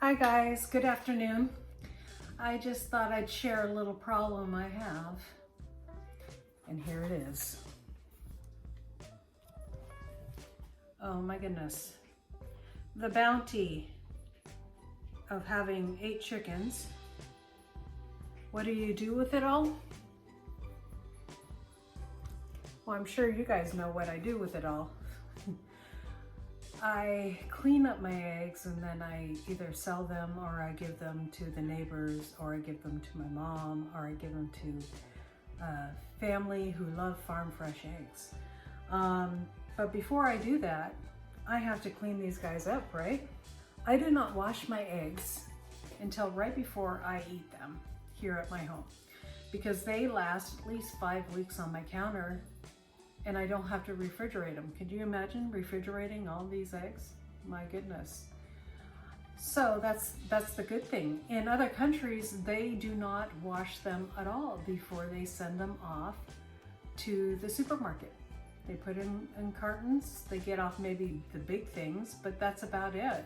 Hi guys, good afternoon. I just thought I'd share a little problem I have. And here it is. Oh my goodness. The bounty of having 8 chickens. What do you do with it all? Well, I'm sure you guys know what I do with it all. I clean up my eggs and then I either sell them or I give them to the neighbors or I give them to my mom or I give them to family who love farm fresh eggs. But before I do that, I have to clean these guys up, right? I do not wash my eggs until right before I eat them here at my home because they last at least 5 weeks on my counter and I don't have to refrigerate them. Could you imagine refrigerating all these eggs? My goodness. So that's the good thing. In other countries, they do not wash them at all before they send them off to the supermarket. They put in cartons, they get off maybe the big things, but that's about it.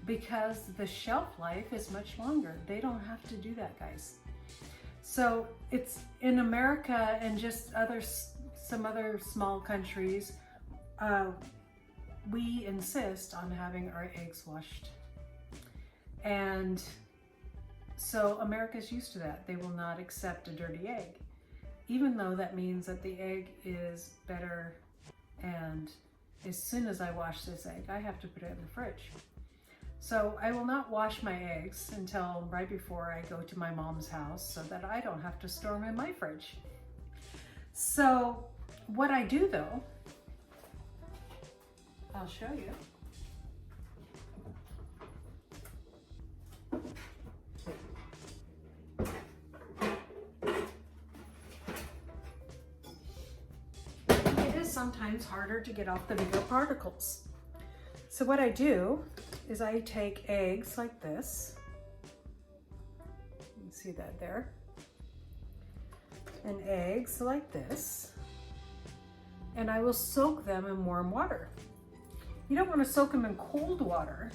Because the shelf life is much longer. They don't have to do that, guys. So it's in America and just some other small countries, we insist on having our eggs washed. And so America's used to that. They will not accept a dirty egg, even though that means that the egg is better. And as soon as I wash this egg, I have to put it in the fridge. So I will not wash my eggs until right before I go to my mom's house so that I don't have to store them in my fridge. So what I do though, I'll show you. It is sometimes harder to get off the bigger particles. So what I do is I take eggs like this. You can see that there. And eggs like this. And I will soak them in warm water. You don't want to soak them in cold water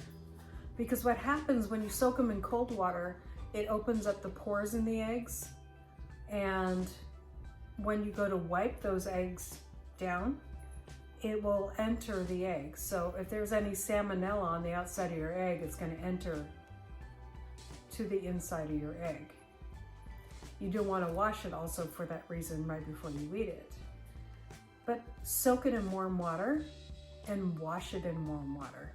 because what happens when you soak them in cold water, it opens up the pores in the eggs. And when you go to wipe those eggs down, it will enter the egg. So if there's any salmonella on the outside of your egg, it's going to enter to the inside of your egg. You don't want to wash it also for that reason right before you eat it. But soak it in warm water and wash it in warm water.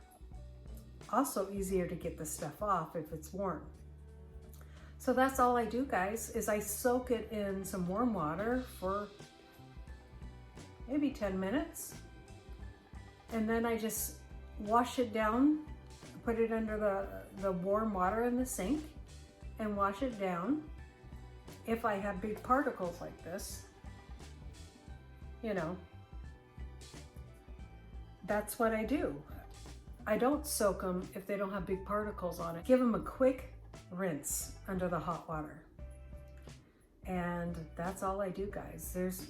Also easier to get the stuff off if it's warm. So that's all I do, guys, is I soak it in some warm water for maybe 10 minutes. And then I just wash it down, put it under the warm water in the sink and wash it down. If I have big particles like this, you know, that's what I do. I don't soak them if they don't have big particles on it. Give them a quick rinse under the hot water. And that's all I do, guys. There's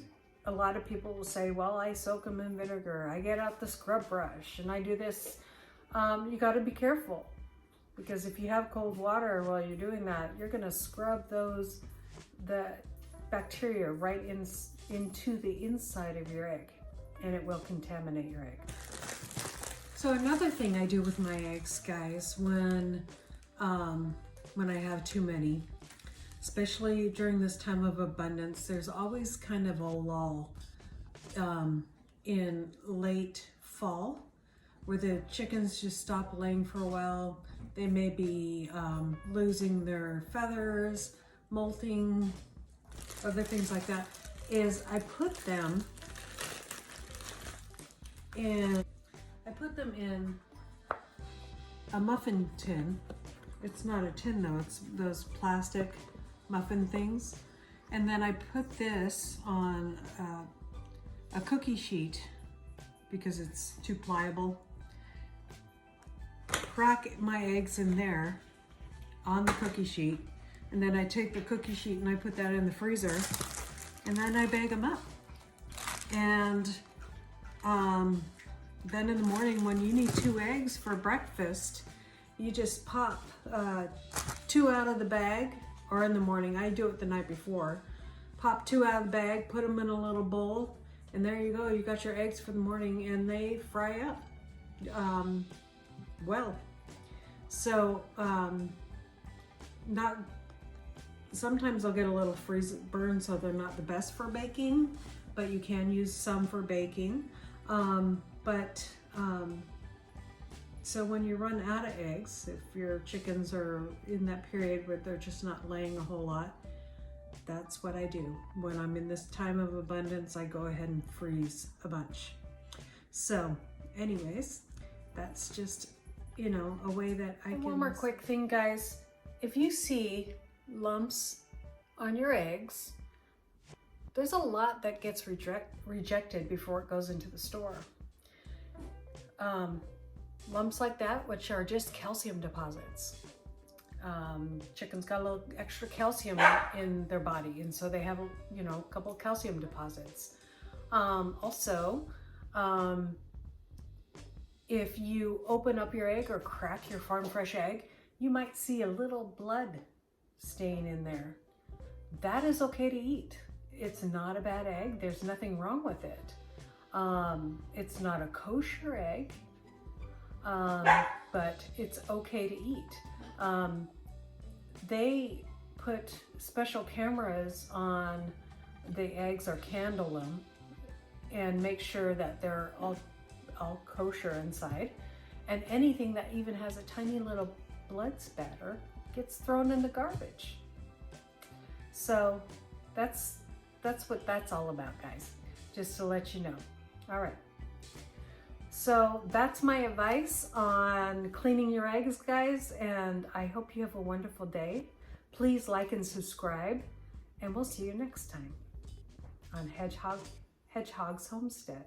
a lot of people will say, well, I soak them in vinegar. I get out the scrub brush and I do this. You got to be careful because if you have cold water while you're doing that, you're going to scrub the bacteria right into the inside of your egg and it will contaminate your egg. So another thing I do with my eggs, guys, when I have too many, especially during this time of abundance, there's always kind of a lull in late fall where the chickens just stop laying for a while. They may be losing their feathers, molting, other things like that, is I put them in a muffin tin. It's not a tin though, it's those plastic muffin things. And then I put this on a cookie sheet because it's too pliable. Crack my eggs in there on the cookie sheet. And then I take the cookie sheet and I put that in the freezer and then I bag them up. And then in the morning when you need 2 eggs for breakfast, you just pop 2 out of the bag, or in the morning. I do it the night before. Pop 2 out of the bag, put them in a little bowl, and there you go. You got your eggs for the morning, and they fry up well. So sometimes they'll get a little burn, so they're not the best for baking, but you can use some for baking. So when you run out of eggs, if your chickens are in that period where they're just not laying a whole lot, that's what I do. When I'm in this time of abundance, I go ahead and freeze a bunch. So anyways, that's just, you know, a way that I can... One more quick thing, guys. If you see lumps on your eggs, there's a lot that gets rejected before it goes into the store. Lumps like that, which are just calcium deposits. Chickens got a little extra calcium in their body, and so they have, you know, a couple of calcium deposits. Also, if you open up your egg or crack your farm fresh egg, you might see a little blood stain in there. That is okay to eat. It's not a bad egg. There's nothing wrong with it. It's not a kosher egg, but it's okay to eat. They put special cameras on the eggs or candle them and make sure that they're all kosher inside. And anything that even has a tiny little blood spatter gets thrown in the garbage. So that's what that's all about, guys, just to let you know. All right. So that's my advice on cleaning your eggs, guys, and I hope you have a wonderful day. Please like and subscribe, and we'll see you next time on Hedgehog's Homestead.